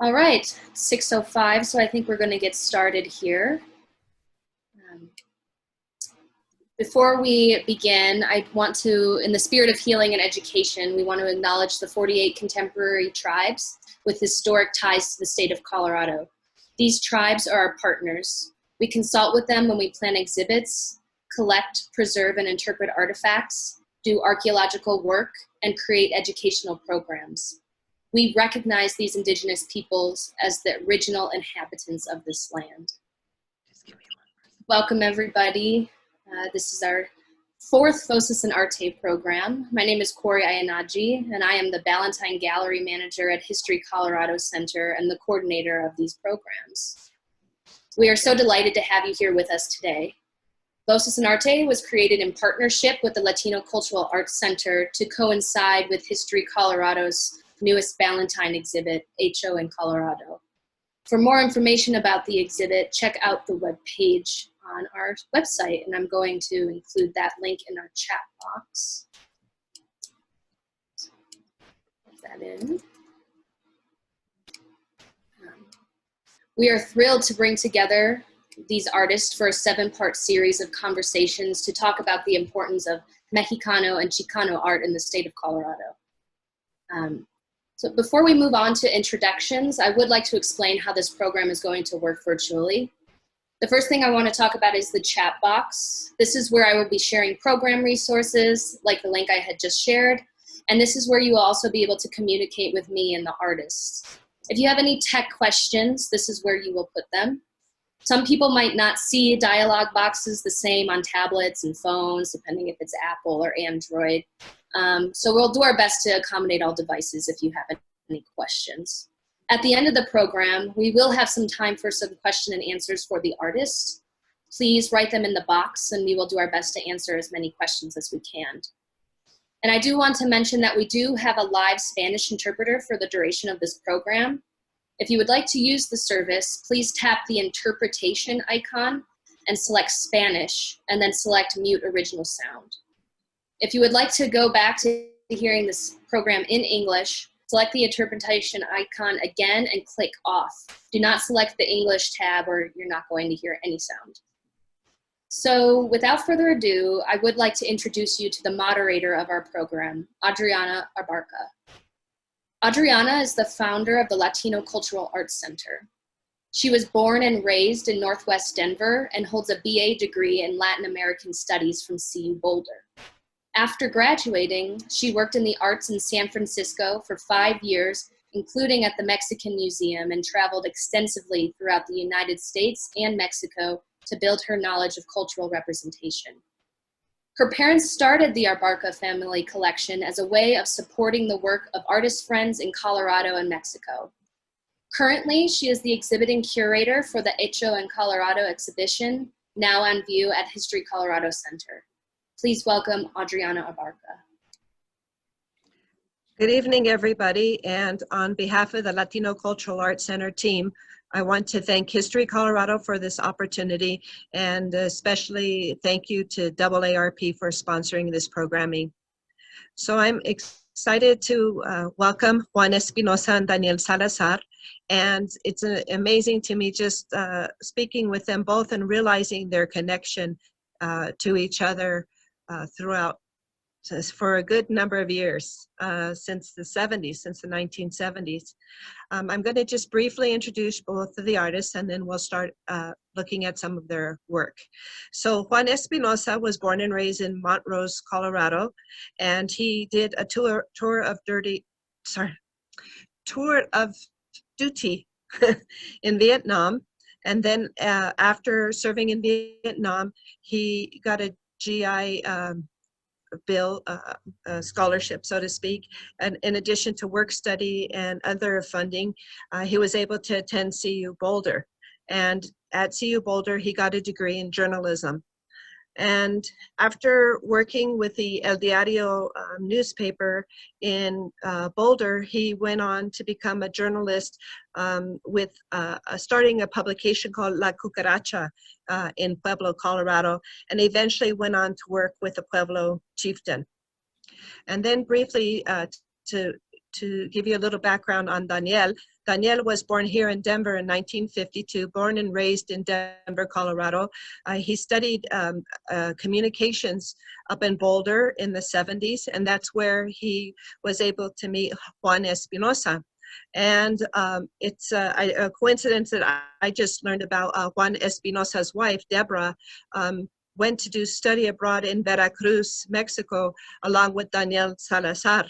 All right, 6:05, so I think we're going to get started here. Before we begin, I want to, in the spirit of healing and education, we want to acknowledge the 48 contemporary tribes with historic ties to the state of Colorado. These tribes are our partners. We consult with them when we plan exhibits, collect, preserve, and interpret artifacts, do archaeological work, and create educational programs. We recognize these indigenous peoples as the original inhabitants of this land. Welcome, everybody. This is our fourth Voces and Arte program. My name is Corey Ayanaji, and I am the Ballantine Gallery Manager at History Colorado Center and the coordinator of these programs. We are so delighted to have you here with us today. Voces and Arte was created in partnership with the Latino Cultural Arts Center to coincide with History Colorado's newest Ballantine exhibit, Hecho in Colorado. For more information about the exhibit, check out the webpage on our website, and I'm going to include that link in our chat box. Put that in. We are thrilled to bring together these artists for a 7-part series of conversations to talk about the importance of Mexicano and Chicano art in the state of Colorado. So before we move on to introductions, I would like to explain how this program is going to work virtually. The first thing I want to talk about is the chat box. This is where I will be sharing program resources, like the link I had just shared, and this is where you will also be able to communicate with me and the artists. If you have any tech questions, this is where you will put them. Some people might not see dialogue boxes the same on tablets and phones, depending if it's Apple or Android. So we'll do our best to accommodate all devices if you have any questions. At the end of the program, we will have some time for some question and answers for the artists. Please write them in the box and we will do our best to answer as many questions as we can. And I do want to mention that we do have a live Spanish interpreter for the duration of this program. If you would like to use the service, please tap the interpretation icon and select Spanish and then select mute original sound. If you would like to go back to hearing this program in English, select the interpretation icon again and click off. Do not select the English tab or you're not going to hear any sound. So without further ado, I would like to introduce you to the moderator of our program, Adriana Abarca. Adriana is the founder of the Latino Cultural Arts Center. She was born and raised in Northwest Denver and holds a BA degree in Latin American Studies from CU Boulder. After graduating, she worked in the arts in San Francisco for 5 years, including at the Mexican Museum, and traveled extensively throughout the United States and Mexico to build her knowledge of cultural representation. Her parents started the Abarca family collection as a way of supporting the work of artist friends in Colorado and Mexico. Currently, she is the exhibiting curator for the Hecho in Colorado exhibition, now on view at History Colorado Center. Please welcome Adriana Abarca. Good evening, everybody. And on behalf of the Latino Cultural Arts Center team, I want to thank History Colorado for this opportunity, and especially thank you to AARP for sponsoring this programming. So I'm excited to welcome Juan Espinosa and Daniel Salazar. And it's amazing to me just speaking with them both and realizing their connection to each other throughout for a good number of years, since the 70s, since the 1970s. I'm going to just briefly introduce both of the artists and then we'll start looking at some of their work. So Juan Espinosa was born and raised in Montrose, Colorado, and he did a tour of duty in Vietnam. And then after serving in Vietnam, he got a GI Bill scholarship, so to speak, and in addition to work study and other funding, he was able to attend CU Boulder. And at CU Boulder, he got a degree in journalism. And after working with the El Diario newspaper in Boulder, he went on to become a journalist with starting a publication called La Cucaracha in Pueblo, Colorado, and eventually went on to work with the Pueblo Chieftain. And then briefly to to give you a little background on Daniel. Daniel was born here in Denver in 1952, born and raised in Denver, Colorado. He studied communications up in Boulder in the 70s, and that's where he was able to meet Juan Espinosa. And it's a coincidence that I just learned about Juan Espinosa's wife, Deborah, went to do study abroad in Veracruz, Mexico, along with Daniel Salazar.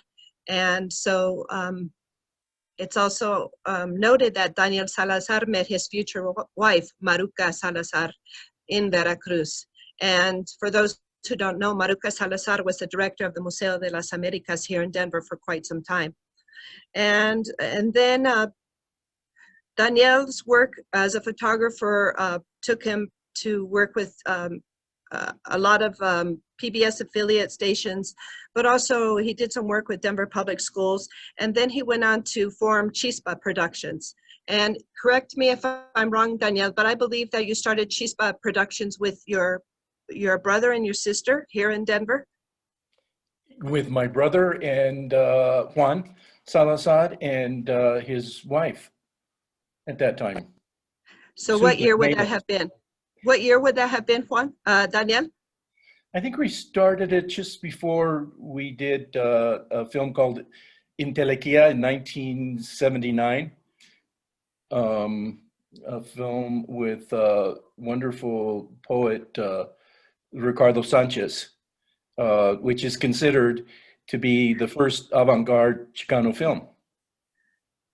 And so it's also noted that Daniel Salazar met his future wife, Maruca Salazar, in Veracruz. And for those who don't know, Maruca Salazar was the director of the Museo de las Americas here in Denver for quite some time. And then Daniel's work as a photographer took him to work with a lot of PBS affiliate stations, but also he did some work with Denver Public Schools, and then he went on to form Chispa Productions. And correct me if I'm wrong, Daniel, but I believe that you started Chispa Productions with your brother and your sister here in Denver? With my brother and Juan Salazar and his wife at that time. So what year would that have been? What year would that have been, Juan? Daniel? I think we started it just before we did a film called Intelequia in 1979. A film with wonderful poet Ricardo Sanchez, which is considered to be the first avant-garde Chicano film.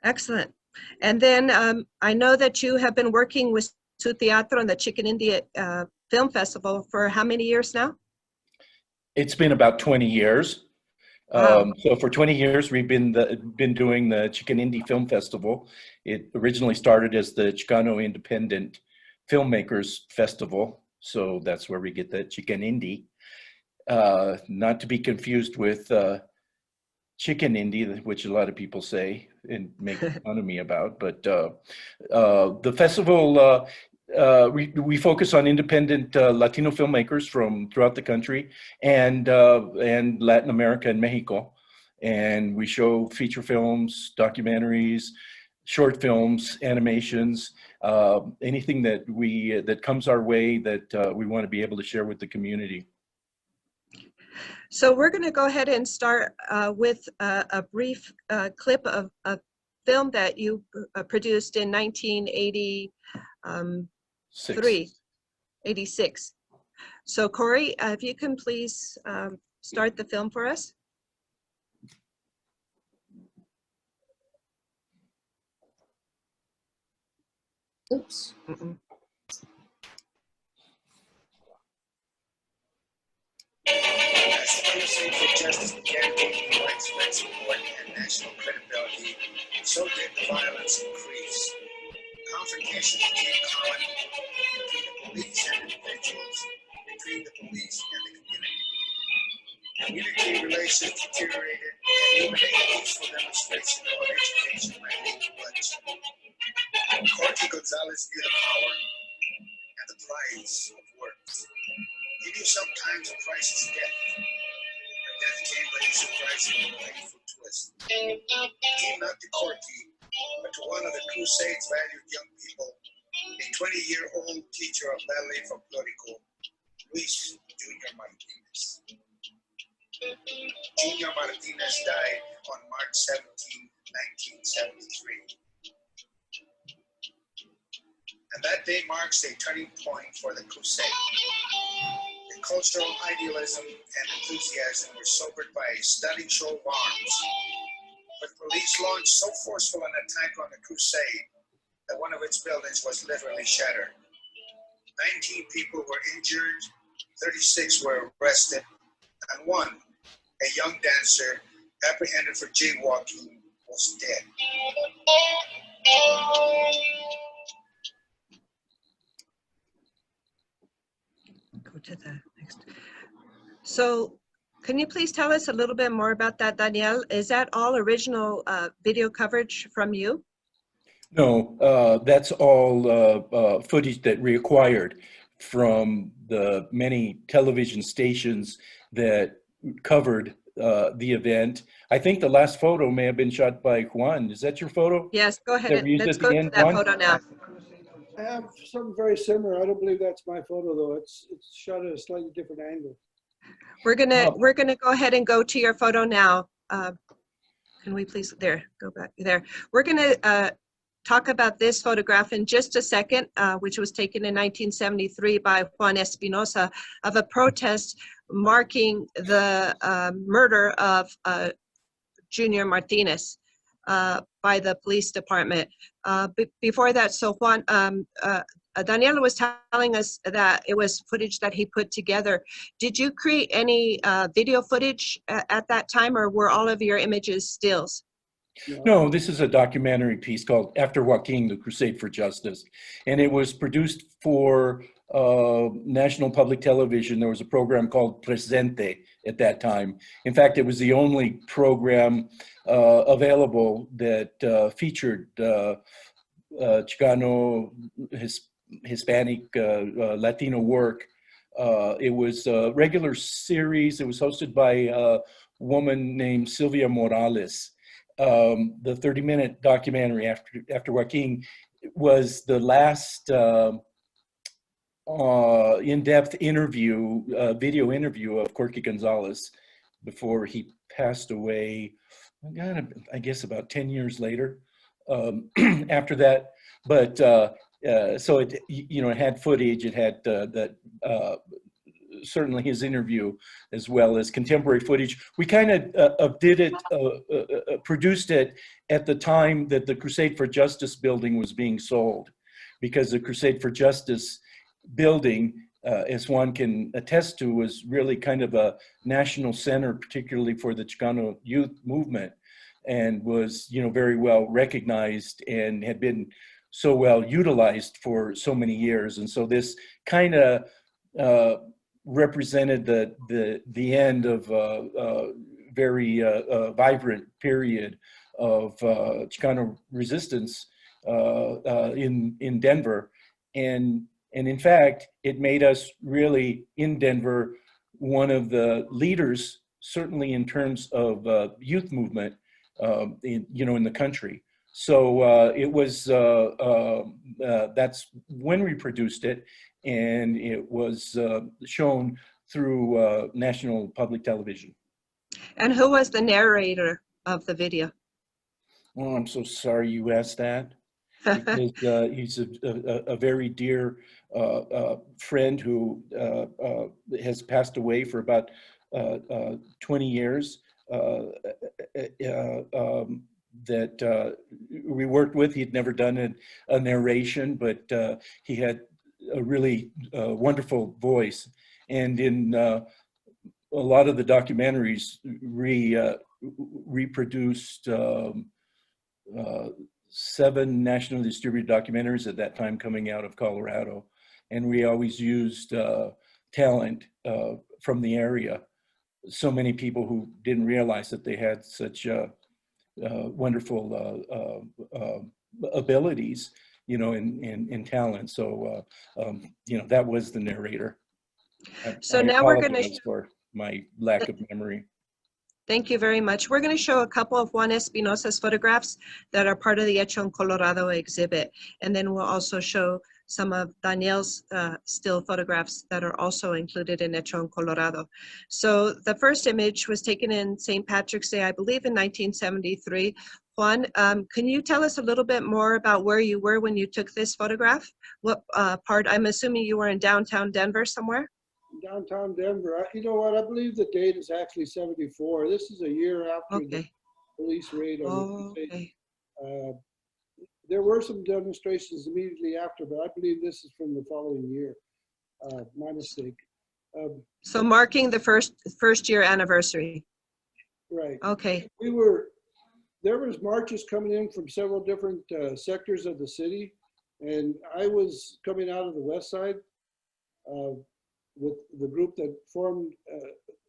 Excellent. And then I know that you have been working with Su Teatro and the XicanIndie Film Festival for how many years now? It's been about 20 years. Wow. So for 20 years, we've been doing the XicanIndie Film Festival. It originally started as the Chicano Independent Filmmakers Festival. So that's where we get the XicanIndie. Not to be confused with XicanIndie, which a lot of people say and make fun of me about. But the festival, we focus on independent Latino filmmakers from throughout the country and Latin America and Mexico. And we show feature films, documentaries, short films, animations, anything that comes our way that we want to be able to share with the community. So we're going to go ahead and start with a brief clip of a film that you produced in 1986. So Corey, if you can please start the film for us. Oops. As the crusade for justice began gaining widespread support and national credibility, so did the violence increase. Confrontations became common between the police and individuals, between the police and the community. Community relations deteriorated, and even a peaceful demonstration or education might lead to bloodshed. Jorge Gonzalez knew the power and the price of words. He knew sometimes the price is death. But death came with a surprising and painful twist. He came not to Corky, but to one of the Crusade's valued young people, a 20-year-old teacher of ballet folklorico, Luis Junior Martinez. Junior Martinez died on March 17, 1973. And that day marks a turning point for the crusade. The cultural idealism and enthusiasm were sobered by a stunning show of arms. But police launched so forceful an attack on the crusade that one of its buildings was literally shattered. 19 people were injured, 36 were arrested, and one, a young dancer apprehended for jaywalking, was dead. Go to the next. So can you please tell us a little bit more about that, Daniel? Is that all original video coverage from you? No, that's all footage that we acquired from the many television stations that covered the event. I think the last photo may have been shot by Juan. Is that your photo? Yes, go ahead. That we used Let's at the go end, to that Juan? photo now. I have something very similar. I don't believe that's my photo though. It's shot at a slightly different angle. We're gonna go ahead and go to your photo now. Can we please, there, go back there. We're gonna talk about this photograph in just a second, which was taken in 1973 by Juan Espinosa, of a protest marking the murder of Junior Martinez by the police department. Before that, so Juan, Daniela was telling us that it was footage that he put together. Did you create any video footage at that time, or were all of your images stills? No, this is a documentary piece called After Joaquin, The Crusade for Justice. And it was produced for National Public Television. There was a program called Presente at that time. In fact, it was the only program available that featured Chicano, Hispanic, Latino work. It was a regular series. It was hosted by a woman named Sylvia Morales. The 30-minute documentary After Joaquin was the last in-depth interview, video interview of Corky Gonzalez before he passed away, I guess about 10 years later after that. But so it, you know, it had footage, it had certainly his interview, as well as contemporary footage. We kind of did it, produced it at the time that the Crusade for Justice building was being sold, because the Crusade for Justice building, as one can attest to, was really kind of a national center, particularly for the Chicano youth movement, and was, you know, very well recognized and had been so well utilized for so many years. And so this kind of represented the end of a very vibrant period of Chicano resistance in Denver. And in fact, it made us really, in Denver, one of the leaders, certainly in terms of youth movement, in the country. So it was, that's when we produced it, and it was shown through National Public Television. And who was the narrator of the video? Oh, I'm so sorry you asked that, because he's a very dear friend who has passed away for about 20 years, that we worked with. He'd never done a narration, but he had a really wonderful voice. And in a lot of the documentaries, reproduced 7 nationally distributed documentaries at that time coming out of Colorado. And we always used talent from the area. So many people who didn't realize that they had such wonderful abilities, in talent. So, that was the narrator. So I now we're going apologize to, for my lack of memory. thank you very much. We're going to show a couple of Juan Espinosa's photographs that are part of the Hecho en Colorado exhibit. And then we'll also show some of Daniel's still photographs that are also included in Hecho en Colorado. So the first image was taken in St. Patrick's Day, I believe in 1973. Juan, can you tell us a little bit more about where you were when you took this photograph? What part? I'm assuming you were in downtown Denver somewhere? Downtown Denver. You know what? I believe the date is actually 74. This is a year after the police raid on the Crusade. There were some demonstrations immediately after, but I believe this is from the following year. My mistake. So marking the first year anniversary. Right. Okay. There was marches coming in from several different sectors of the city, and I was coming out of the west side with the group that formed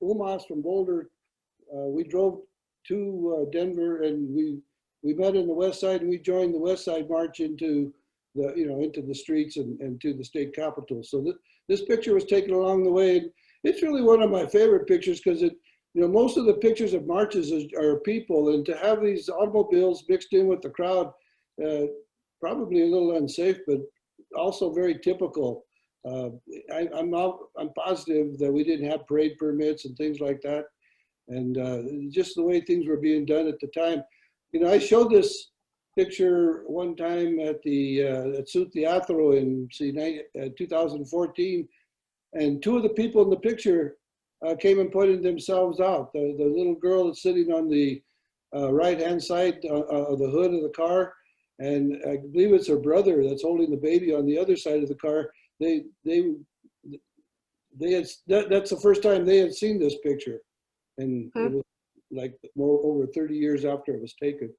UMAS from Boulder. We drove to Denver, and we met in the west side, and we joined the west side march into the streets and to the state capitol. So this picture was taken along the way. And it's really one of my favorite pictures because you know, most of the pictures of marches are people, and to have these automobiles mixed in with the crowd, probably a little unsafe, but also very typical. I'm positive that we didn't have parade permits and things like that, and just the way things were being done at the time. You know, I showed this picture one time at the at Su Teatro in 2014, and two of the people in the picture came and pointed themselves out. The little girl that's sitting on the right-hand side of the hood of the car, and I believe it's her brother that's holding the baby on the other side of the car. They had, that's the first time they had seen this picture, and it was like over 30 years after it was taken.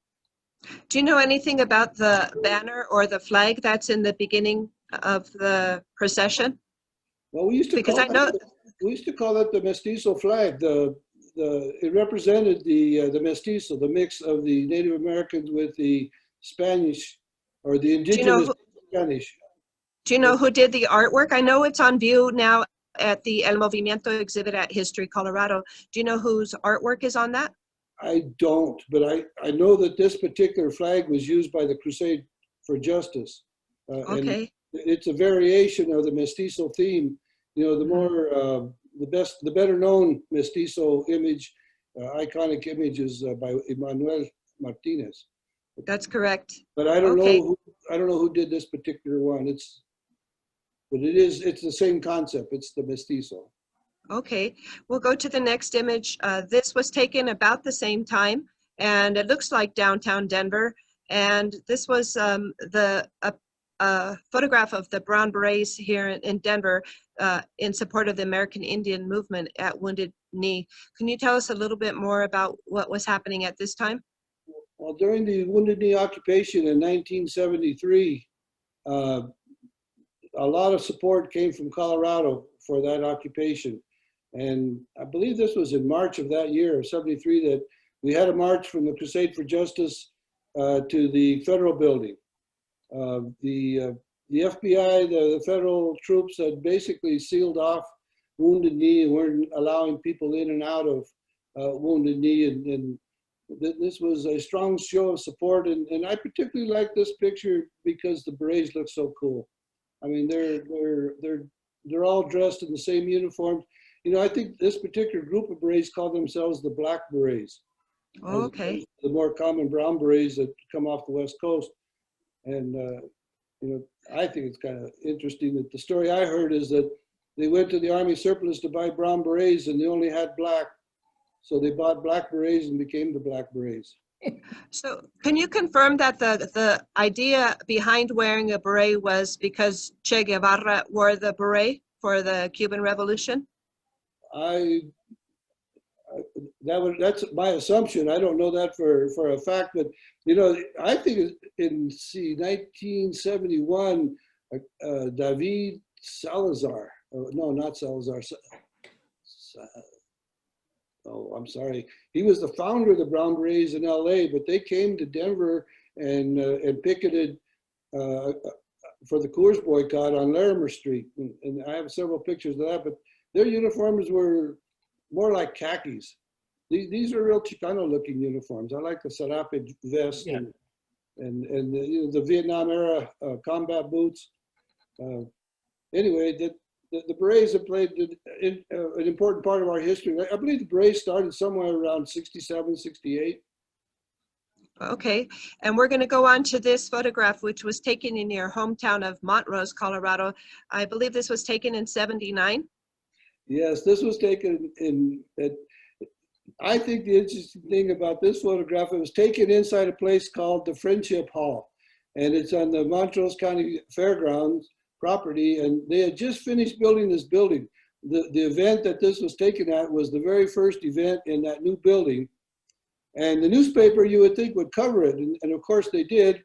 Do you know anything about the banner or the flag that's in the beginning of the procession? Well, we used to we used to call it the Mestizo Flag. It represented the Mestizo, the mix of the Native Americans with the Spanish or the indigenous Spanish. Do you know who did the artwork? I know it's on view now at the El Movimiento exhibit at History Colorado. Do you know whose artwork is on that? I don't, but I know that this particular flag was used by the Crusade for Justice. Okay. And it's a variation of the Mestizo theme. You know, the more, the better known Mestizo image, iconic image is by Emmanuel Martinez. That's correct. But I don't know who did this particular one. It's the same concept. It's the Mestizo. Okay, we'll go to the next image. This was taken about the same time, and it looks like downtown Denver. And this was the photograph of the Brown Berets here in Denver in support of the American Indian movement at Wounded Knee. Can you tell us a little bit more about what was happening at this time? Well, during the Wounded Knee occupation in 1973, a lot of support came from Colorado for that occupation. And I believe this was in March of that year, of 73, that we had a march from the Crusade for Justice to the federal building. The FBI, the federal troops, had basically sealed off Wounded Knee and weren't allowing people in and out of Wounded Knee. And this was a strong show of support. And I particularly like this picture because the berets look so cool. I mean, they're all dressed in the same uniforms. You know, I think this particular group of berets call themselves the Black Berets. Oh, okay. The more common brown berets that come off the West Coast. And, you know, I think it's kind of interesting that the story I heard is that they went to the Army surplus to buy brown berets and they only had black. So they bought black berets and became the Black Berets. So can you confirm that the idea behind wearing a beret was because Che Guevara wore the beret for the Cuban Revolution? That's my assumption. I don't know that for a fact, but you know, I think in 1971, David Salazar. No, not Salazar. Oh, I'm sorry. He was the founder of the Brown Berets in LA, but they came to Denver and picketed for the Coors boycott on Larimer Street. And I have several pictures of that, but their uniforms were more like khakis. These are real Chicano looking uniforms. I like the serape vest, yeah, and you know, the Vietnam era combat boots. Anyway, the berets have played an important part of our history. I believe the berets started somewhere around 67, 68. Okay, and we're going to go on to this photograph, which was taken in your hometown of Montrose, Colorado. I believe this was taken in 79. Yes, this was taken I think the interesting thing about this photograph, it was taken inside a place called the Friendship Hall, and it's on the Montrose County Fairgrounds property, and they had just finished building this building. The event that this was taken at was the very first event in that new building, and the newspaper, you would think, would cover it, and of course they did,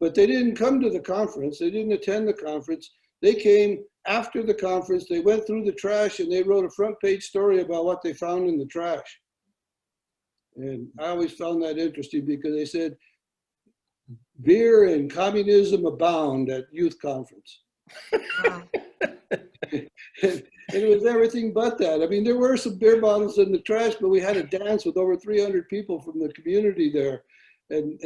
but they didn't come to the conference. They didn't attend the conference. They came after the conference. They went through the trash and they wrote a front page story about what they found in the trash. And I always found that interesting because they said, beer and communism abound at youth conference. Wow. And it was everything but that. I mean, there were some beer bottles in the trash, but we had a dance with over 300 people from the community there. And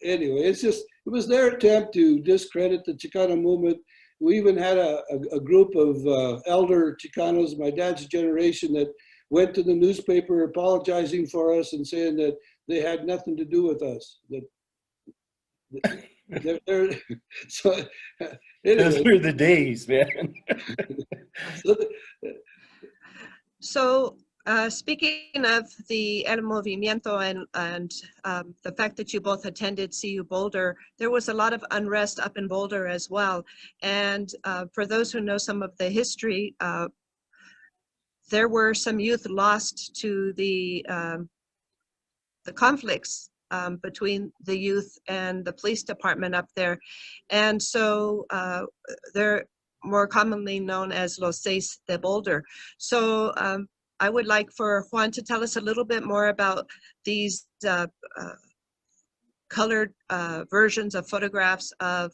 anyway, it was their attempt to discredit the Chicano movement. We even had a group of elder Chicanos, my dad's generation, that went to the newspaper apologizing for us and saying that they had nothing to do with us. So anyway. Those were the days, man. So speaking of the El Movimiento and the fact that you both attended CU Boulder, there was a lot of unrest up in Boulder as well. And for those who know some of the history, there were some youth lost to the conflicts between the youth and the police department up there. And so they're more commonly known as Los Seis de Boulder. So I would like for Juan to tell us a little bit more about these colored versions of photographs of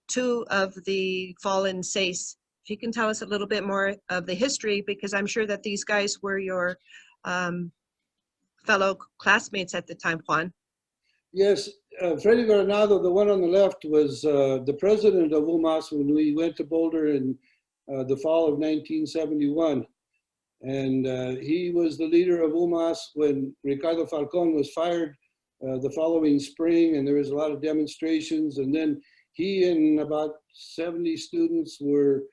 two of the fallen Seis. If you can tell us a little bit more of the history, because I'm sure that these guys were your fellow classmates at the time, Juan. Yes, Freddy Granado, the one on the left, was the president of UMAS when we went to Boulder in the fall of 1971. And he was the leader of UMAS when Ricardo Falcón was fired the following spring, and there was a lot of demonstrations. And then he and about 70 students were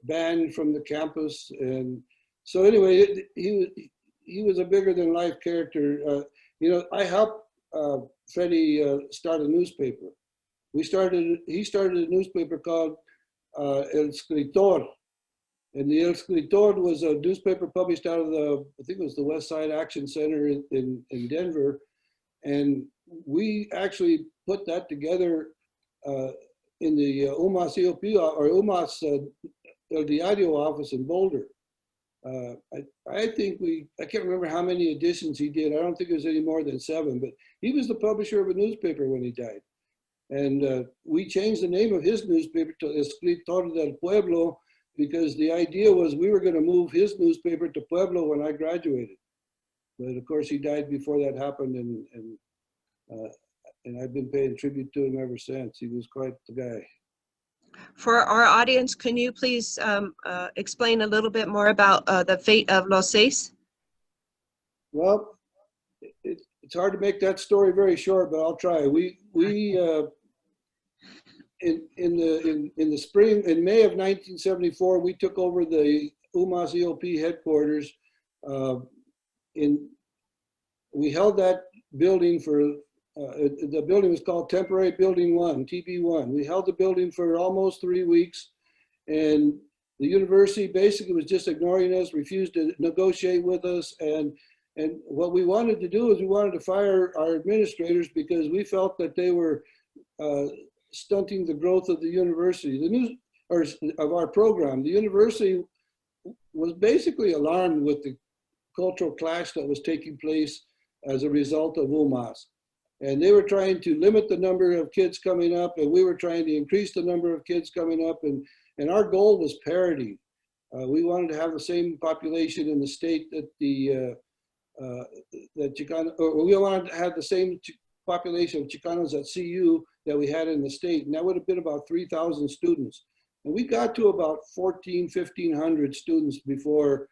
banned from the campus. And so anyway, he was a bigger than life character. You know, I helped Freddie start a newspaper. He started a newspaper called El Escritor. And the El Escritor was a newspaper published out of I think it was the Westside Action Center in Denver. And we actually put that together in the UMAS EOP or UMAS El Diario office in Boulder. I think I can't remember how many editions he did. I don't think it was any more than 7, but he was the publisher of a newspaper when he died. And we changed the name of his newspaper to Escritor del Pueblo because the idea was we were going to move his newspaper to Pueblo when I graduated. But of course he died before that happened, and I've been paying tribute to him ever since. He was quite the guy. For our audience, can you please explain a little bit more about the fate of Los Seis? Well, it's hard to make that story very short, but I'll try. We in the spring, in May of 1974, we took over the UMAS EOP headquarters. We held that building for. The building was called Temporary Building 1, TB1. We held the building for almost 3 weeks, and the university basically was just ignoring us, refused to negotiate with us, and what we wanted to do is we wanted to fire our administrators because we felt that they were stunting the growth of the university, of our program. The university was basically alarmed with the cultural clash that was taking place as a result of UMAS. And they were trying to limit the number of kids coming up, and we were trying to increase the number of kids coming up, and our goal was parity. We wanted to have the same population in the state that that Chicano, or we wanted to have the same population of Chicanos at CU that we had in the state, and that would have been about 3,000 students. And we got to about 1,500 students before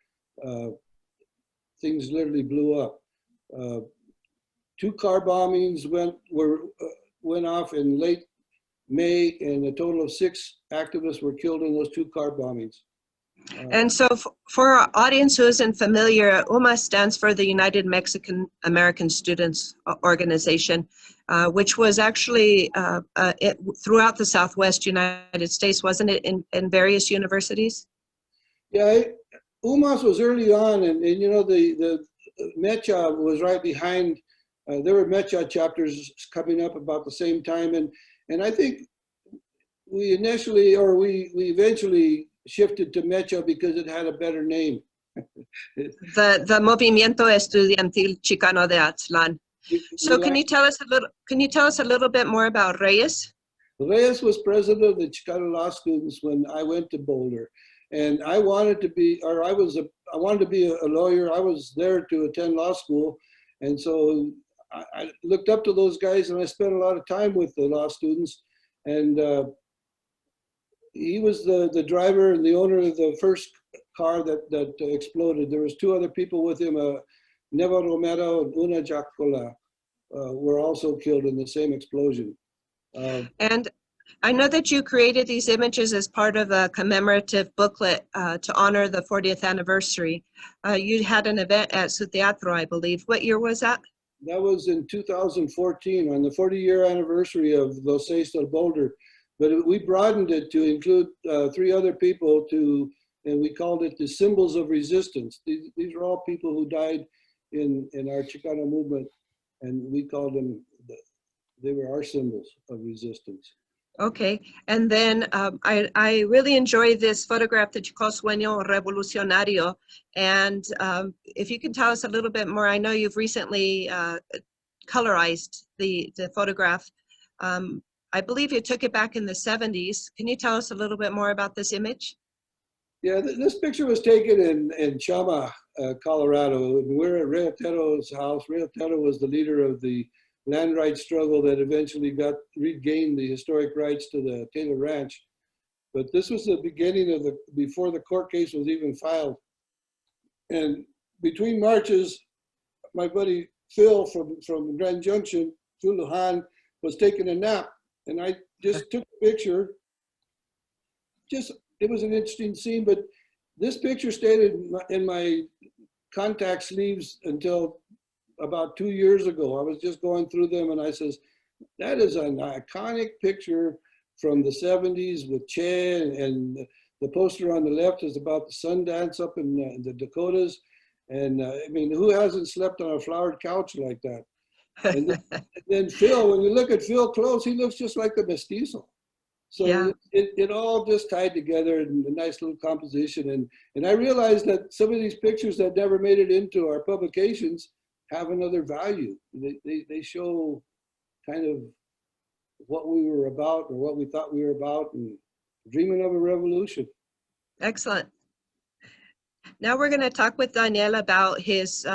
things literally blew up. 2 car bombings went off in late May, and a total of 6 activists were killed in those 2 car bombings. And so for our audience who isn't familiar, UMAS stands for the United Mexican American Students Organization, which was actually throughout the Southwest United States, wasn't it, in various universities? Yeah, UMAS was early on, and you know, the Mecha was right behind. There were Mecha chapters coming up about the same time, and I think we eventually shifted to Mecha because it had a better name. The Movimiento Estudiantil Chicano de Aztlán. So can you tell us a little bit more about Reyes? Reyes was president of the Chicano law students when I went to Boulder, And I wanted to be, or I wanted to be a lawyer. I was there to attend law school. And so I looked up to those guys, and I spent a lot of time with the law students. And he was the driver and the owner of the first car that exploded. There was two other people with him, Neva Romero and Una Jacola, were also killed in the same explosion. And I know that you created these images as part of a commemorative booklet to honor the 40th anniversary. You had an event at Su Teatro, I believe. What year was that? That was in 2014, on the 40-year anniversary of Los Seis del Boulder. But we broadened it to include 3 other people and we called it the symbols of resistance. These are all people who died in our Chicano movement, and we called them, they were our symbols of resistance. Okay, and then I really enjoy this photograph that you call Sueño Revolucionario. And if you can tell us a little bit more, I know you've recently colorized the photograph. I believe you took it back in the 70s. Can you tell us a little bit more about this image? Yeah, this picture was taken in Chama, Colorado. We're at Reatero's house. Reatero was the leader of the land rights struggle that eventually regained the historic rights to the Taylor Ranch. But this was the beginning of before the court case was even filed. And between marches, my buddy Phil from Grand Junction, Phil Lujan, was taking a nap. And I just took a picture. It was an interesting scene, but this picture stayed in my contact sleeves until about 2 years ago. I was just going through them, and I says, that is an iconic picture from the 70s with Che, and the poster on the left is about the Sundance up in the Dakotas. And I mean, who hasn't slept on a flowered couch like that? And then Phil, when you look at Phil close, he looks just like the Mestizo. So yeah. it all just tied together in a nice little composition. And I realized that some of these pictures that never made it into our publications have another value. They show kind of what we were about, or what we thought we were about, and dreaming of a revolution. Excellent. Now we're going to talk with Daniel about his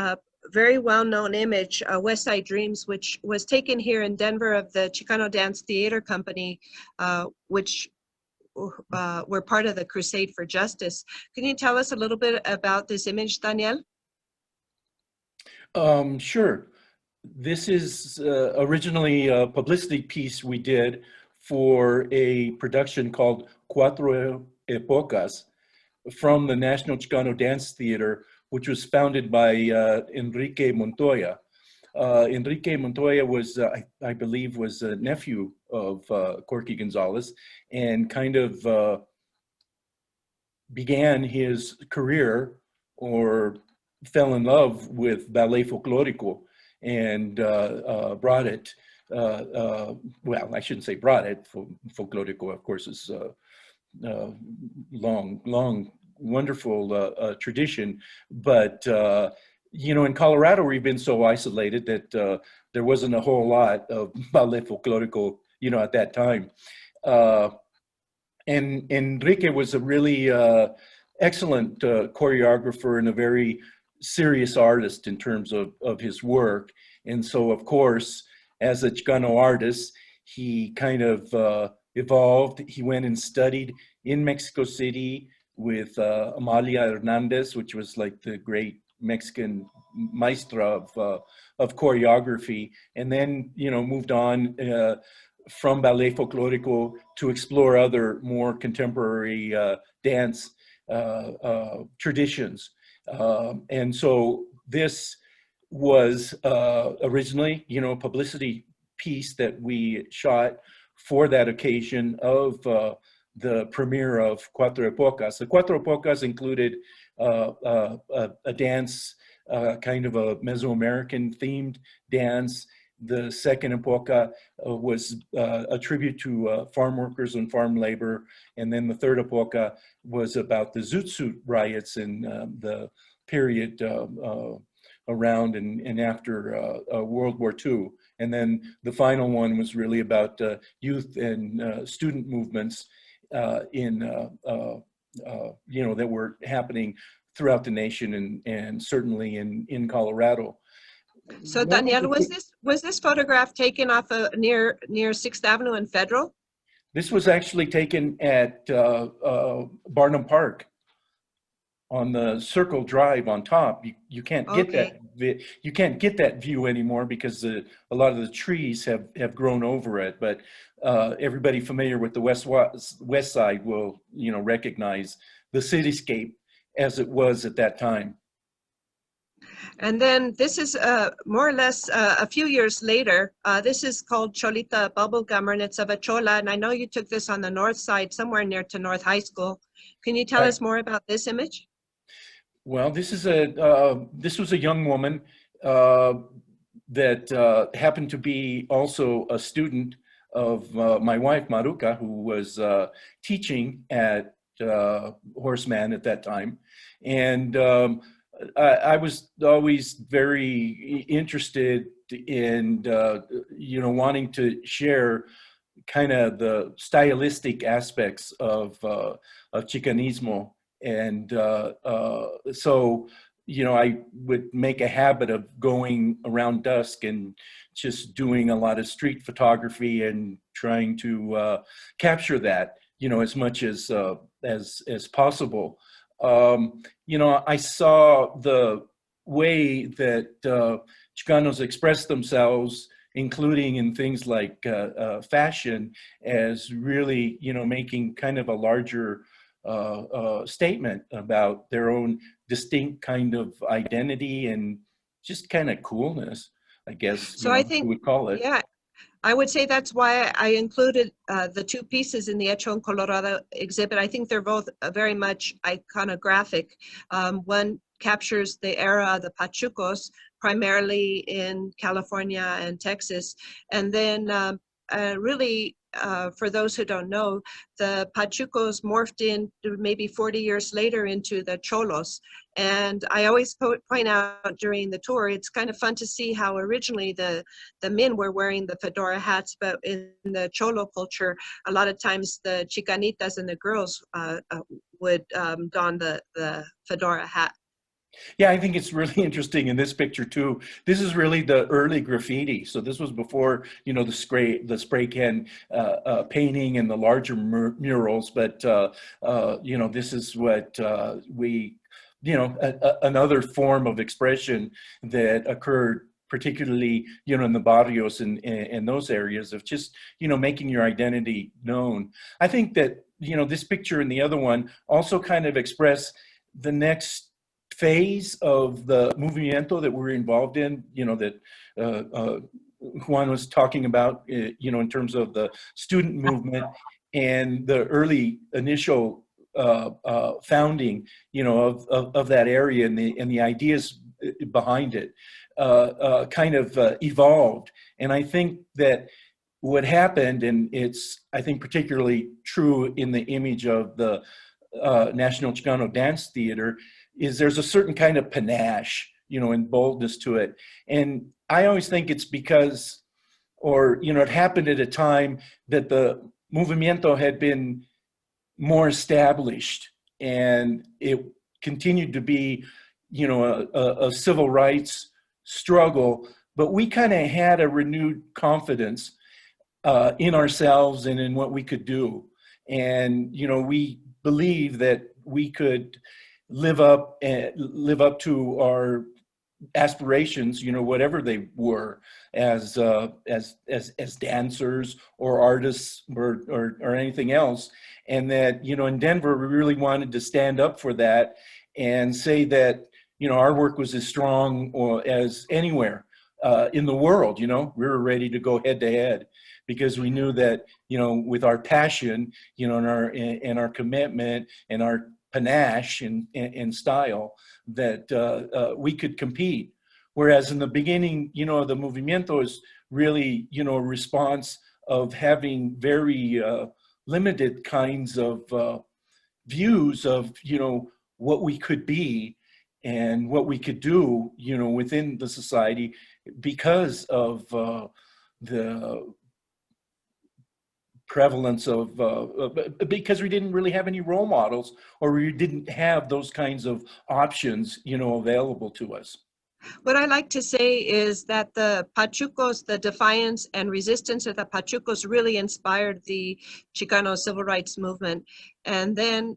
very well-known image, Westside Dreams, which was taken here in Denver of the Chicano Dance Theater Company, which were part of the Crusade for Justice. Can you tell us a little bit about this image, Daniel? Sure. This is originally a publicity piece we did for a production called Cuatro Épocas from the National Chicano Dance Theater, which was founded by Enrique Montoya. Enrique Montoya was, I believe, was a nephew of Corky Gonzalez, and kind of began his career, or fell in love with ballet folklorico, and brought it, well, I shouldn't say brought it, folklorico, of course, is long, wonderful tradition, but you know, in Colorado, we've been so isolated that there wasn't a whole lot of ballet folklorico, you know, at that time. And Enrique was a really excellent choreographer and a very serious artist in terms of his work. And so, of course, as a Chicano artist, he kind of evolved. He went and studied in Mexico City with Amalia Hernandez, which was like the great Mexican maestra of choreography, and then, you know, moved on from ballet folklorico to explore other more contemporary dance traditions. And so this was originally, you know, a publicity piece that we shot for that occasion of the premiere of Cuatro Épocas. The Cuatro Épocas included a dance, kind of a Mesoamerican themed dance. The second epoca was a tribute to farm workers and farm labor. And then the third epoca was about the Zoot Suit riots in the period around and after World War II. And then the final one was really about youth and student movements in you know, that were happening throughout the nation and certainly in Colorado. So Daniel, was this photograph taken off near 6th Avenue and Federal? This was actually taken at Barnum Park on the Circle Drive on top. You can't get you can't get that view anymore because a lot of the trees have grown over it. But everybody familiar with the West Side will, you know, recognize the cityscape as it was at that time. And then this is more or less a few years later. This is called Cholita Bubblegum, and it's of a chola. And I know you took this on the north side, somewhere near to North High School. Can you tell us more about this image? Well, this was a young woman that happened to be also a student of my wife, Maruka, who was teaching at Horseman at that time. And I was always very interested in, you know, wanting to share kind of the stylistic aspects of Chicanismo. And so, you know, I would make a habit of going around dusk and just doing a lot of street photography and trying to capture that, you know, as much as possible. You know, I saw the way that Chicanos express themselves, including in things like fashion, as really, you know, making kind of a larger statement about their own distinct kind of identity and just kind of coolness, I guess. So I think, you would call it. Yeah, I would say that's why I included the two pieces in the Hecho en Colorado exhibit. I think they're both very much iconographic. One captures the era of the Pachucos, primarily in California and Texas. And then really, for those who don't know, the Pachucos morphed in maybe 40 years later into the Cholos. And I always point out during the tour, it's kind of fun to see how originally the men were wearing the fedora hats, but in the Cholo culture, a lot of times the Chicanitas and the girls would don the fedora hat. Yeah, I think it's really interesting in this picture too. This is really the early graffiti. So this was before, you know, the spray can painting and the larger murals. But you know, this is what you know, another form of expression that occurred, particularly, you know, in the barrios and in those areas of just, you know, making your identity known. I think that, you know, this picture and the other one also kind of express the next phase of the movimiento that we're involved in, you know, that Juan was talking about, you know, in terms of the student movement and the early initial founding, you know, of that area and the ideas behind it kind of evolved. And I think that what happened, and it's, I think, particularly true in the image of the National Chicano Dance Theater, is there's a certain kind of panache, you know, and boldness to it. And I always think it's because, or, you know, it happened at a time that the movimiento had been more established and it continued to be, you know, a civil rights struggle, but we kind of had a renewed confidence in ourselves and in what we could do. And, you know, we believe that we could live up to our aspirations, you know, whatever they were, as dancers or artists or anything else. And that, you know, in Denver, we really wanted to stand up for that and say that, you know, our work was as strong as anywhere in the world. You know, we were ready to go head to head because we knew that, you know, with our passion, you know, and our commitment and our panache and style, that we could compete. Whereas in the beginning, you know, the movimiento is really, you know, a response of having very limited kinds of views of, you know, what we could be and what we could do, you know, within the society because of the prevalence of, because we didn't really have any role models, or we didn't have those kinds of options, you know, available to us. What I like to say is that the Pachucos, the defiance and resistance of the Pachucos really inspired the Chicano civil rights movement. And then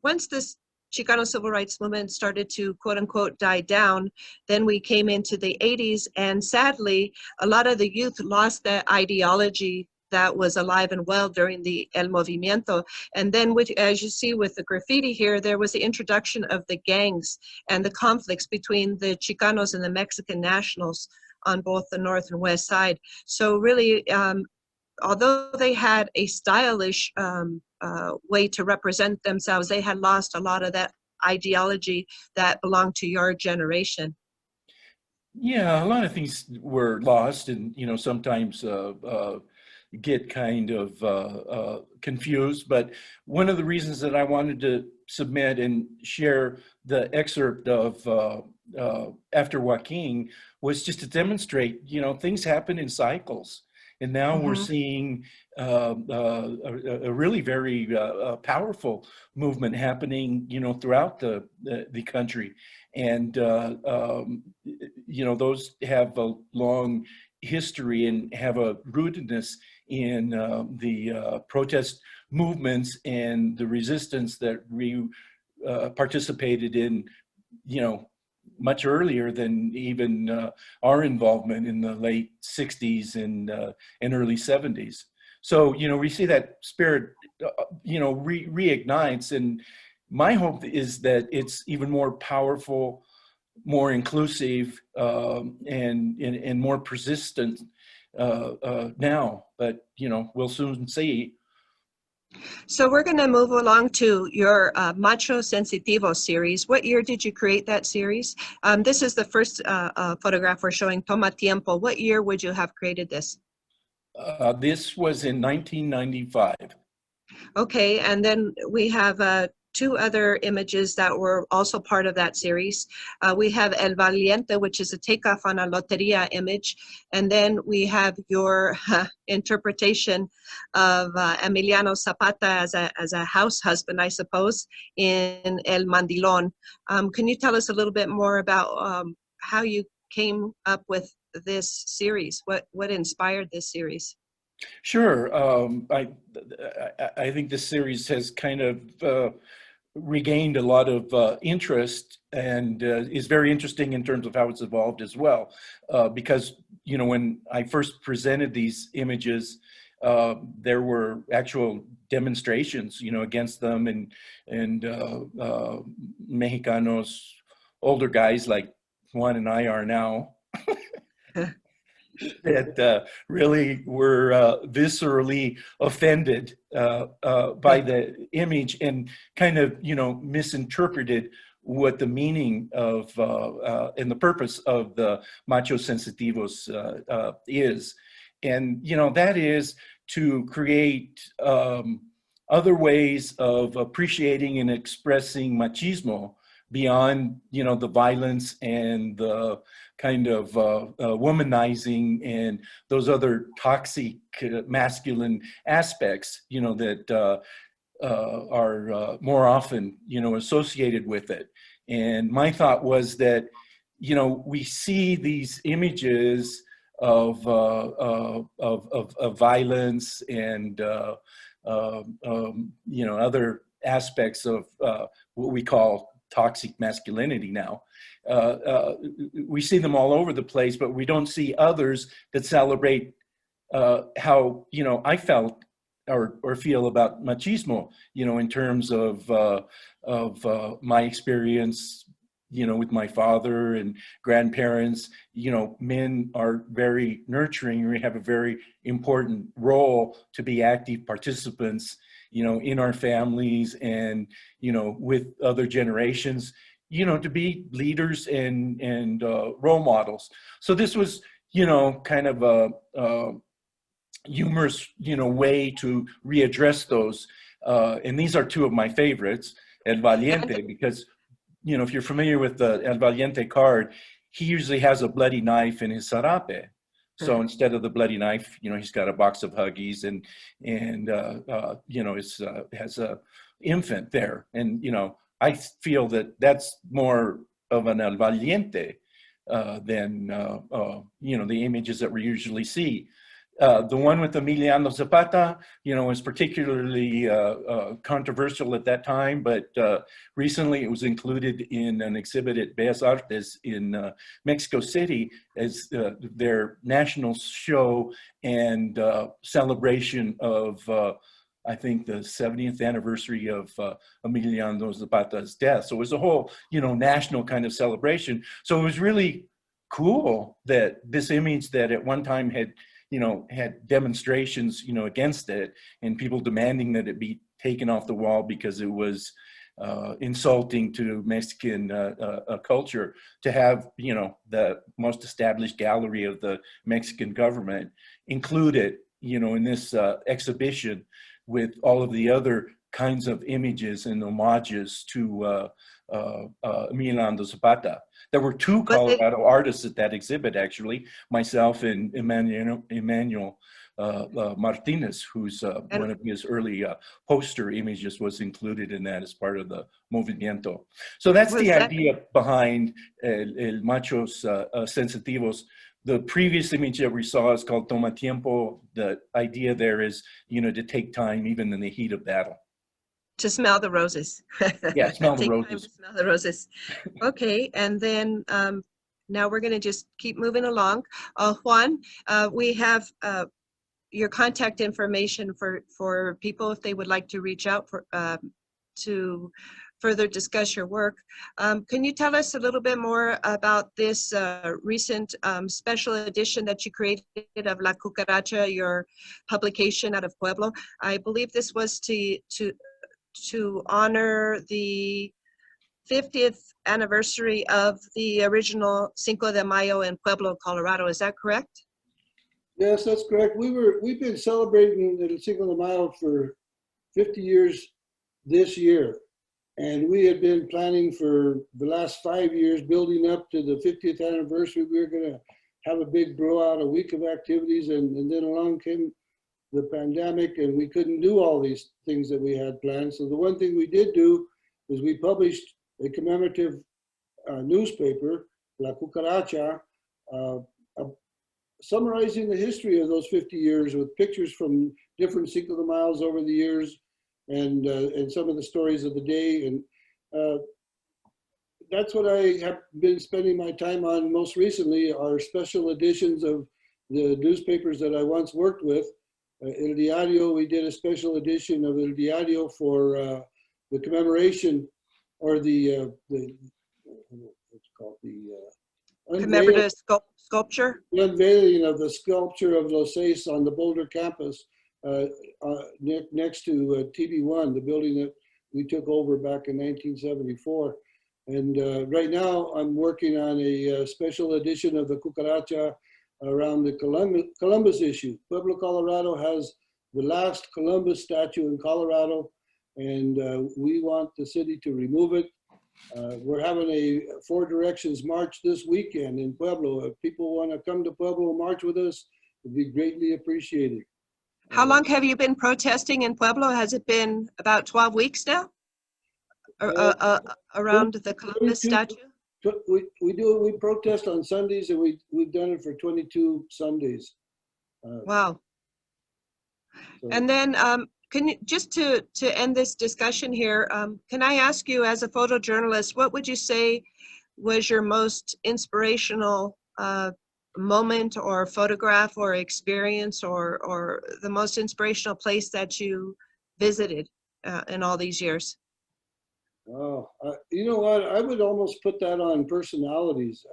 once this Chicano civil rights movement started to quote unquote die down, then we came into the 80s, and sadly, a lot of the youth lost that ideology that was alive and well during the El Movimiento. And then as you see with the graffiti here, there was the introduction of the gangs and the conflicts between the Chicanos and the Mexican nationals on both the north and west side. So really, although they had a stylish way to represent themselves, they had lost a lot of that ideology that belonged to your generation. Yeah, a lot of things were lost, and, you know, sometimes get kind of confused. But one of the reasons that I wanted to submit and share the excerpt of After Joaquin was just to demonstrate, you know, things happen in cycles. And now we're seeing a really very powerful movement happening, you know, throughout the country. And, you know, those have a long history and have a rootedness in the protest movements and the resistance that we participated in, you know, much earlier than even our involvement in the late 60s and early 70s. So, you know, we see that spirit, you know, reignites, and my hope is that it's even more powerful, more inclusive, and more persistent now. But, you know, we'll soon see. So we're going to move along to your Macho Sensitivo series. What year did you create that series? This is the first photograph we're showing, Toma Tiempo. What year would you have created this? This was in 1995. Okay, and then we have two other images that were also part of that series. We have El Valiente, which is a takeoff on a Loteria image. And then we have your interpretation of Emiliano Zapata as a house husband, I suppose, in El Mandilon. Can you tell us a little bit more about how you came up with this series? What inspired this series? Sure. I think this series has kind of regained a lot of interest, and is very interesting in terms of how it's evolved as well. Because, you know, when I first presented these images, there were actual demonstrations, you know, against them, and Mexicanos, older guys like Juan and I are now, that really were viscerally offended by the image, and kind of, you know, misinterpreted what the meaning of and the purpose of the Macho Sensitivos is. And, you know, that is to create other ways of appreciating and expressing machismo beyond, you know, the violence and the kind of womanizing and those other toxic masculine aspects, you know, that are more often, you know, associated with it. And my thought was that, you know, we see these images of violence and you know, other aspects of what we call toxic masculinity now. We see them all over the place, but we don't see others that celebrate how, you know, I felt or feel about machismo, you know, in terms of my experience, you know, with my father and grandparents. You know, men are very nurturing. We have a very important role to be active participants, you know, in our families and, you know, with other generations, you know, to be leaders and role models. So this was, you know, kind of a humorous, you know, way to readdress those. And these are two of my favorites, El Valiente, because, you know, if you're familiar with the El Valiente card, he usually has a bloody knife in his sarape. So instead of the bloody knife, you know, he's got a box of Huggies and you know, it's has a infant there. And, you know, I feel that that's more of an El Valiente than, you know, the images that we usually see. The one with Emiliano Zapata, you know, was particularly controversial at that time, but recently it was included in an exhibit at Bellas Artes in Mexico City as their national show and celebration of, I think, the 70th anniversary of Emiliano Zapata's death. So it was a whole, you know, national kind of celebration. So it was really cool that this image that at one time had, you know, had demonstrations, you know, against it and people demanding that it be taken off the wall because it was insulting to Mexican culture, to have, you know, the most established gallery of the Mexican government include it, you know, in this exhibition with all of the other kinds of images and homages to Emiliano Zapata. There were two Colorado artists at that exhibit, actually, myself and Emmanuel Martinez, who's one of his early poster images was included in that as part of the Movimiento. So that's the idea behind El Machos Sensitivos. The previous image that we saw is called Toma Tiempo. The idea there is, you know, to take time even in the heat of battle. To smell the roses. Yeah, smell the roses. Smell the roses. Okay, and then now we're going to just keep moving along. Juan, we have your contact information for people if they would like to reach out for to further discuss your work. Can you tell us a little bit more about this recent special edition that you created of La Cucaracha, your publication out of Pueblo? I believe this was to honor the 50th anniversary of the original Cinco de Mayo in Pueblo, Colorado. Is that correct? Yes, that's correct. We've been celebrating the Cinco de Mayo for 50 years this year. And we had been planning for the last 5 years, building up to the 50th anniversary. We were going to have a big blowout, a week of activities, and then along came the pandemic, and we couldn't do all these things that we had planned. So the one thing we did do is we published a commemorative newspaper, La Cucaracha, summarizing the history of those 50 years with pictures from different Cinco de Mayos over the years, and some of the stories of the day. And that's what I have been spending my time on most recently, are special editions of the newspapers that I once worked with. El Diario, we did a special edition of El Diario for the commemoration, or the what's called, the commemorative sculpture? The unveiling of the sculpture of Los Seis on the Boulder campus, next to TB1, the building that we took over back in 1974. And right now I'm working on a special edition of the Cucaracha around the Columbus issue. Pueblo, Colorado has the last Columbus statue in Colorado, and we want the city to remove it. We're having a Four Directions March this weekend in Pueblo. If people want to come to Pueblo and march with us, it'd be greatly appreciated. How long have you been protesting in Pueblo? Has it been about 12 weeks now? Around the Columbus statue? We protest on Sundays, and we've done it for 22 Sundays. Wow. So. And then can you, just to end this discussion here, can I ask you, as a photojournalist, what would you say was your most inspirational moment or photograph or experience, or the most inspirational place that you visited in all these years? Oh, you know what? I would almost put that on personalities.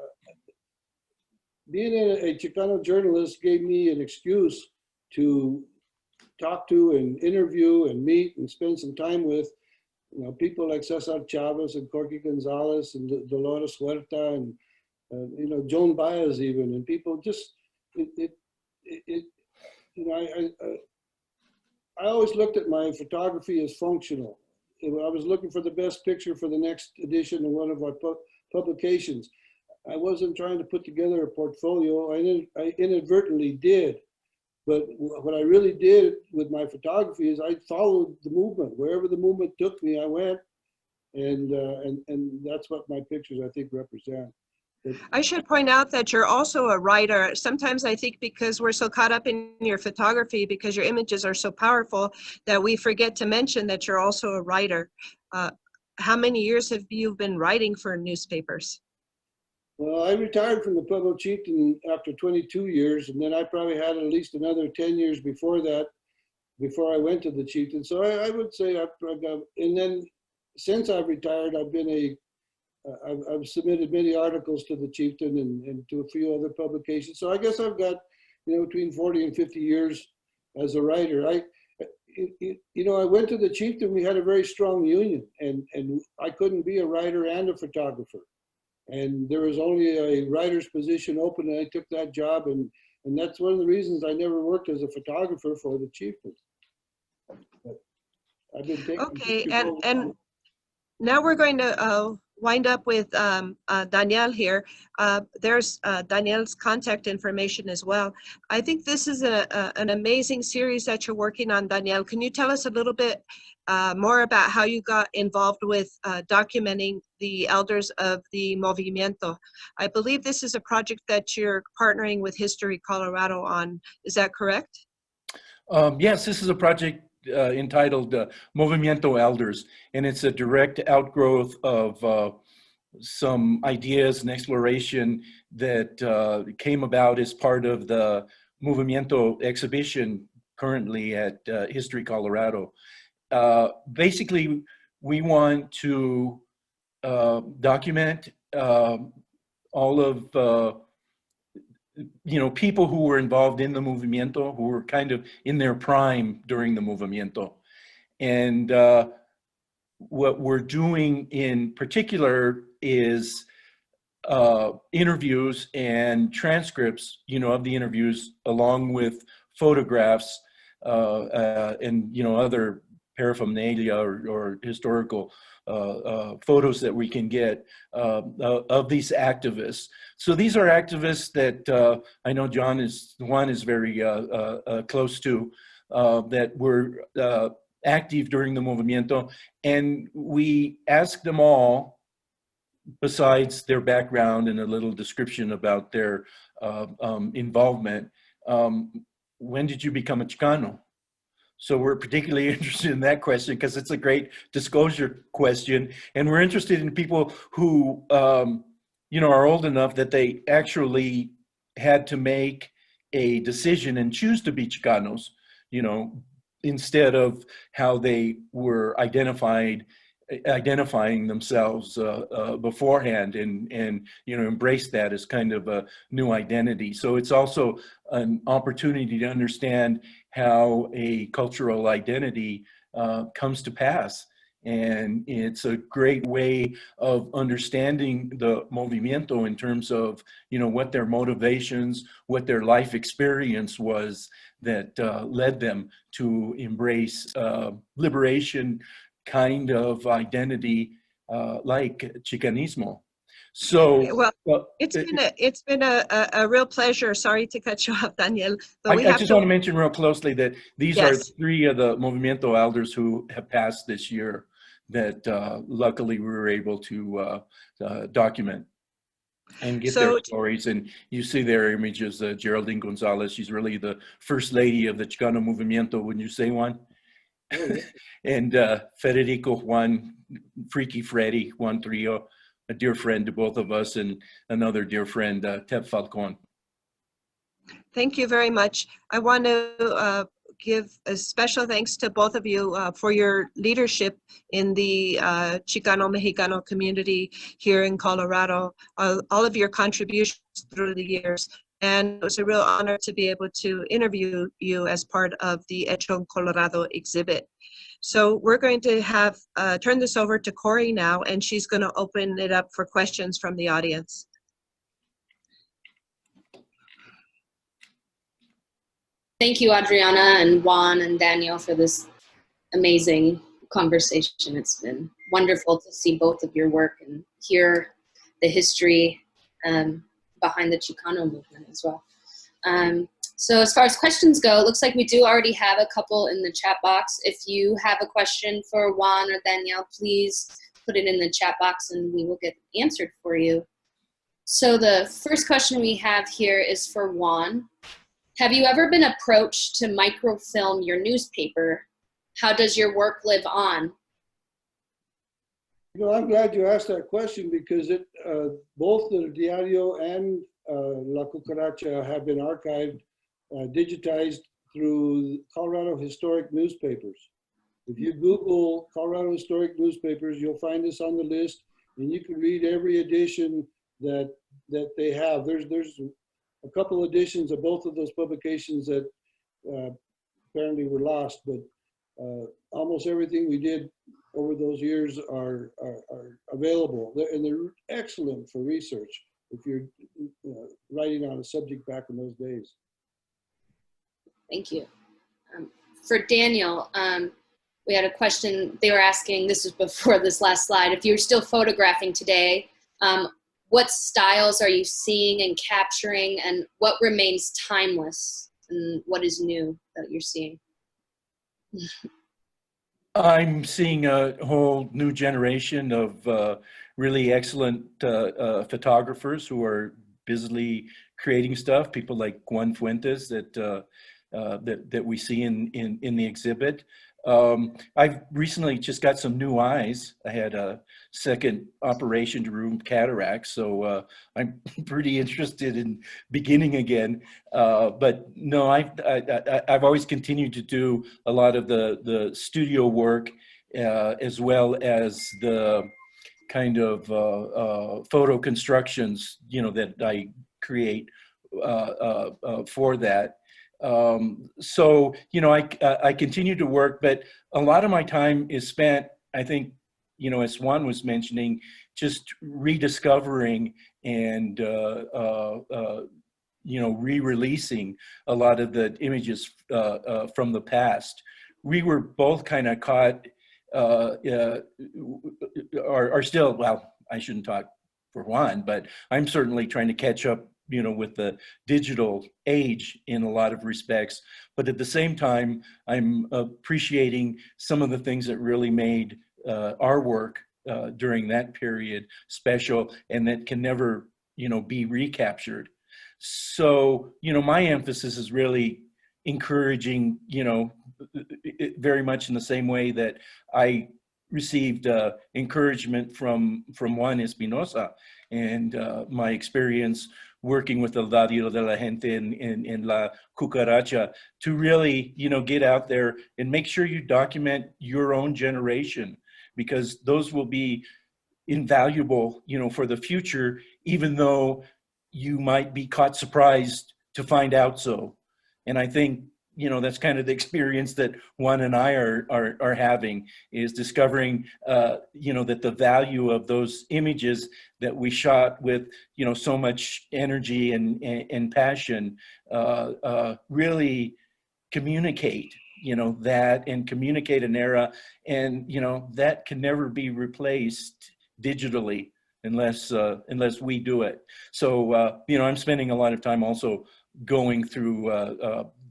Being a Chicano journalist gave me an excuse to talk to and interview and meet and spend some time with, you know, people like Cesar Chavez and Corky Gonzalez and Dolores Huerta and you know, Joan Baez even, and people just you know, I always looked at my photography as functional. I was looking for the best picture for the next edition of one of our publications. I wasn't trying to put together a portfolio. I inadvertently did. But what I really did with my photography is I followed the movement. Wherever the movement took me, I went. And that's what my pictures, I think, represent. But I should point out that you're also a writer. Sometimes I think because we're so caught up in your photography, because your images are so powerful, that we forget to mention that you're also a writer. How many years have you been writing for newspapers? well, I retired from the Pueblo Chieftain after 22 years, and then I probably had at least another 10 years before that, before I went to the Chieftain. So I would say I've got, and then since I've retired, I've submitted many articles to the Chieftain and to a few other publications. So I guess I've got, between 40 and 50 years as a writer. I went to the Chieftain, we had a very strong union, and I couldn't be a writer and a photographer. And there was only a writer's position open, and I took that job, and that's one of the reasons I never worked as a photographer for the Chieftain. But I've been taking Okay, and now we're going to wind up with Danielle here. There's Danielle's contact information as well. I think this is an amazing series that you're working on, Danielle. Can you tell us a little bit more about how you got involved with documenting the elders of the Movimiento? I believe this is a project that you're partnering with History Colorado on. Is that correct? Yes, this is a project entitled Movimiento Elders, and it's a direct outgrowth of some ideas and exploration that came about as part of the Movimiento exhibition currently at History Colorado. Basically, we want to document all of people who were involved in the Movimiento, who were kind of in their prime during the Movimiento. And what we're doing in particular is interviews and transcripts, of the interviews, along with photographs and, other paraphernalia or historical photos that we can get of these activists. So these are activists that I know Juan is very close to, that were active during the Movimiento, and we asked them all, besides their background and a little description about their involvement, when did you become a Chicano? So we're particularly interested in that question because it's a great disclosure question, and we're interested in people who are old enough that they actually had to make a decision and choose to be Chicanos, instead of how they were identifying themselves beforehand, and embrace that as kind of a new identity. So it's also an opportunity to understand how a cultural identity comes to pass. And it's a great way of understanding the Movimiento in terms of, what their motivations, what their life experience was that led them to embrace liberation kind of identity like Chicanismo. So well, it's been a real pleasure. Sorry to cut you off, Daniel, but I just want to mention real closely that these are Yes. 3 of the Movimiento elders who have passed this year that luckily we were able to document and get their stories. And you see their images. Geraldine Gonzalez, she's really the first lady of the Chicano Movimiento, wouldn't you say, Juan? Oh, yeah. And Federico Juan, Freaky Freddy, Juan Trio, a dear friend to both of us, and another dear friend, Tep Falcon. Thank you very much. I want to give a special thanks to both of you for your leadership in the Chicano Mexicano community here in Colorado, all of your contributions through the years. And it was a real honor to be able to interview you as part of the Hecho en Colorado exhibit. So we're going to have turn this over to Corey now, and she's going to open it up for questions from the audience. Thank you, Adriana and Juan and Daniel, for this amazing conversation. It's been wonderful to see both of your work and hear the history behind the Chicano movement as well. So as far as questions go, it looks like we do already have a couple in the chat box. If you have a question for Juan or Danielle, please put it in the chat box and we will get answered for you. So the first question we have here is for Juan. Have you ever been approached to microfilm your newspaper? How does your work live on? You know, I'm glad you asked that question because both the Diario and La Cucaracha have been archived, digitized through Colorado Historic Newspapers. If you Google Colorado Historic Newspapers, you'll find us on the list, and you can read every edition that they have. There's a couple editions of both of those publications that apparently were lost, but almost everything we did over those years are available, and they're excellent for research if you're writing on a subject back in those days. Thank you. For Daniel, we had a question. They were asking, this was before this last slide, if you're still photographing today, what styles are you seeing and capturing, and what remains timeless, and what is new that you're seeing? I'm seeing a whole new generation of really excellent photographers who are busily creating stuff. People like Juan Fuentes that we see in the exhibit. I've recently just got some new eyes. I had a second operation to remove cataracts, so I'm pretty interested in beginning again. But no, I've always continued to do a lot of the studio work as well as the kind of photo constructions, you know, that I create for that. So, you know, I continue to work, but a lot of my time is spent, I think, you know, as Juan was mentioning, just rediscovering and, you know, re-releasing a lot of the images from the past. We were both kind of caught, are still, well, I shouldn't talk for Juan, but I'm certainly trying to catch up, you know, with the digital age in a lot of respects. But at the same time, I'm appreciating some of the things that really made our work during that period special and that can never, you know, be recaptured. So, you know, my emphasis is really encouraging, you know, very much in the same way that I received encouragement from Juan Espinosa and my experience working with the Diario de la Gente in La Cucaracha to really, you know, get out there and make sure you document your own generation, because those will be invaluable, you know, for the future, even though you might be caught surprised to find out so. And I think, you know, that's kind of the experience that Juan and I are having, is discovering, you know, that the value of those images that we shot with, you know, so much energy and passion really communicate, you know, that, and communicate an era, and, you know, that can never be replaced digitally unless we do it. So, you know, I'm spending a lot of time also going through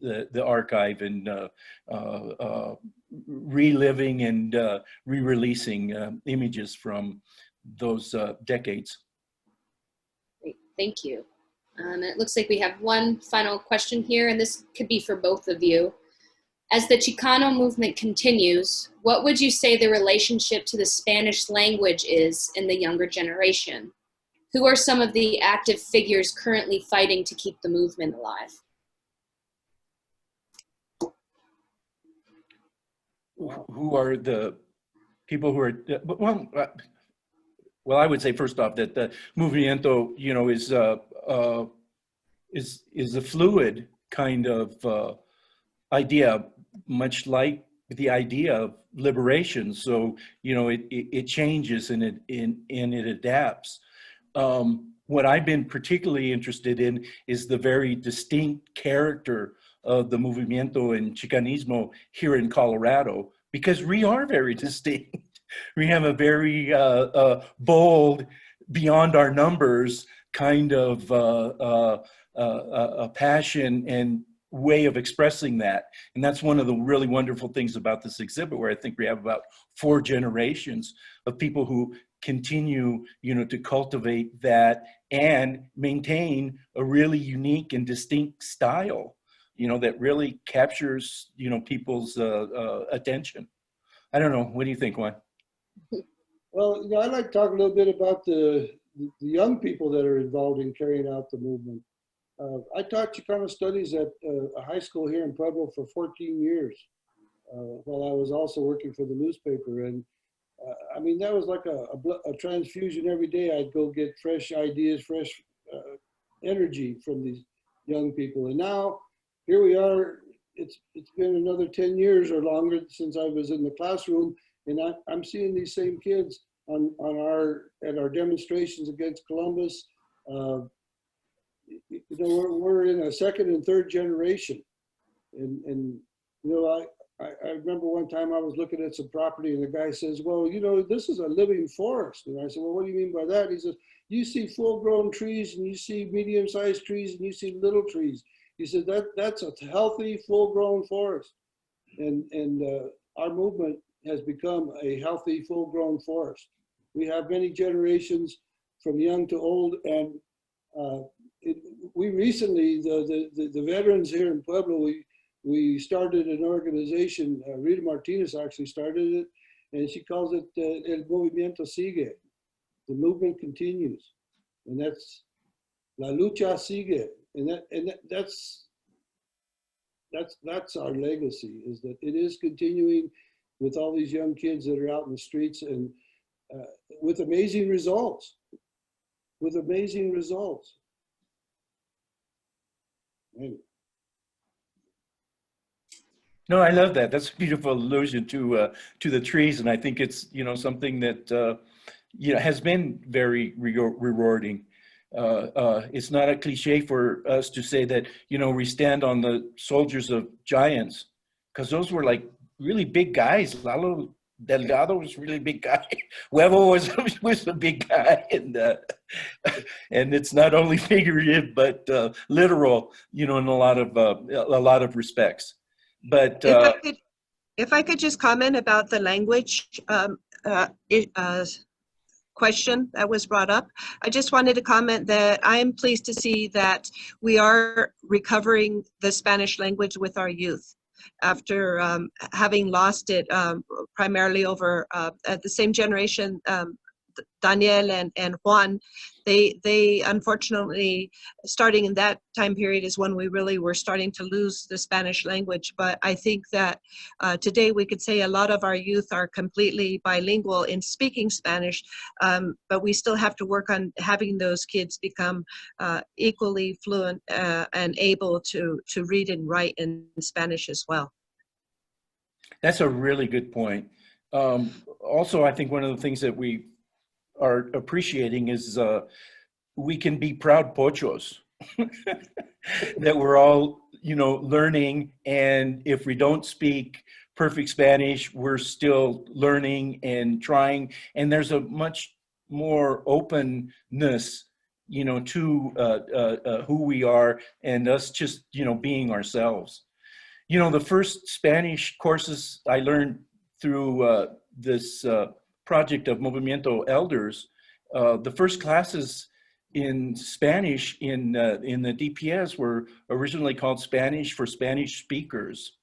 the archive and reliving and re-releasing images from those decades. Great, thank you. It looks like we have one final question here, and this could be for both of you. As the Chicano movement continues, what would you say the relationship to the Spanish language is in the younger generation? Who are some of the active figures currently fighting to keep the movement alive? Who are the people who are, well, I would say first off that the Movimiento, you know, is a fluid kind of idea, much like the idea of liberation. So, you know, it changes and it adapts. What I've been particularly interested in is the very distinct character of the Movimiento and Chicanismo here in Colorado, because we are very distinct. We have a very bold, beyond our numbers, kind of a passion and way of expressing that. And that's one of the really wonderful things about this exhibit, where I think we have about 4 generations of people who continue, to cultivate that and maintain a really unique and distinct style, that really captures, people's attention. I don't know. What do you think, Juan? Well, I'd like to talk a little bit about the young people that are involved in carrying out the movement. I taught Chicano studies at a high school here in Pueblo for 14 years, while I was also working for the newspaper. And I mean, that was like a transfusion every day. I'd go get fresh ideas, fresh energy from these young people. And now here we are. It's been another 10 years or longer since I was in the classroom, and I'm seeing these same kids at our demonstrations against Columbus. We're in a second and third generation, and I remember one time I was looking at some property, and the guy says, "Well, this is a living forest." And I said, "Well, what do you mean by that?" He says, "You see full-grown trees, and you see medium-sized trees, and you see little trees." He said that's a healthy, full-grown forest, and our movement has become a healthy, full-grown forest. We have many generations from young to old, and we recently, the veterans here in Pueblo, we started an organization. Rita Martinez actually started it, and she calls it El Movimiento Sigue. The movement continues, and that's La Lucha Sigue, and that's our legacy, is that it is continuing with all these young kids that are out in the streets, and with amazing results. Anyway. No, I love that. That's a beautiful allusion to the trees, and I think it's something that has been very rewarding. It's not a cliche for us to say that we stand on the shoulders of giants, because those were like really big guys. Lalo Delgado was a really big guy. Huevo was a big guy, and it's not only figurative but literal, in a lot of respects. But if I could just comment about the language question that was brought up, I just wanted to comment that I'm pleased to see that we are recovering the Spanish language with our youth, after having lost it primarily over at the same generation. Daniel and Juan, they unfortunately, starting in that time period is when we really were starting to lose the Spanish language. But I think that today we could say a lot of our youth are completely bilingual in speaking Spanish, but we still have to work on having those kids become equally fluent and able to read and write in Spanish as well. That's a really good point. Also, I think one of the things that we are appreciating is we can be proud pochos that we're all learning, and if we don't speak perfect Spanish, we're still learning and trying, and there's a much more openness to who we are, and us just being ourselves. The first Spanish courses I learned through this project of Movimiento elders, the first classes in Spanish in the DPS were originally called Spanish for Spanish speakers,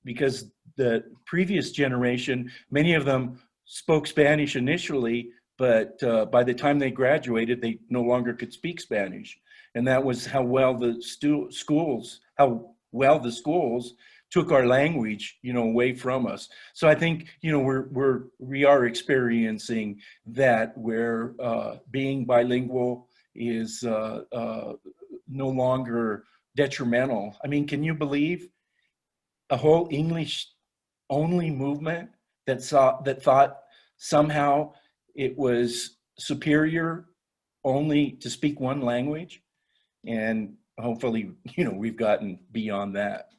because the previous generation, many of them spoke Spanish initially, but by the time they graduated, they no longer could speak Spanish. And that was how well the schools took our language, away from us. So I think, we are experiencing that, where being bilingual is no longer detrimental. I mean, can you believe a whole English-only movement that thought somehow it was superior only to speak one language? And hopefully, we've gotten beyond that.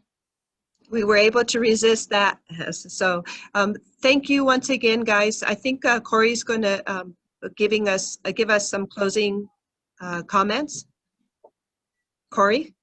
We were able to resist that. So thank you once again, guys. I think Corey's going to give us some closing Comments? Corey?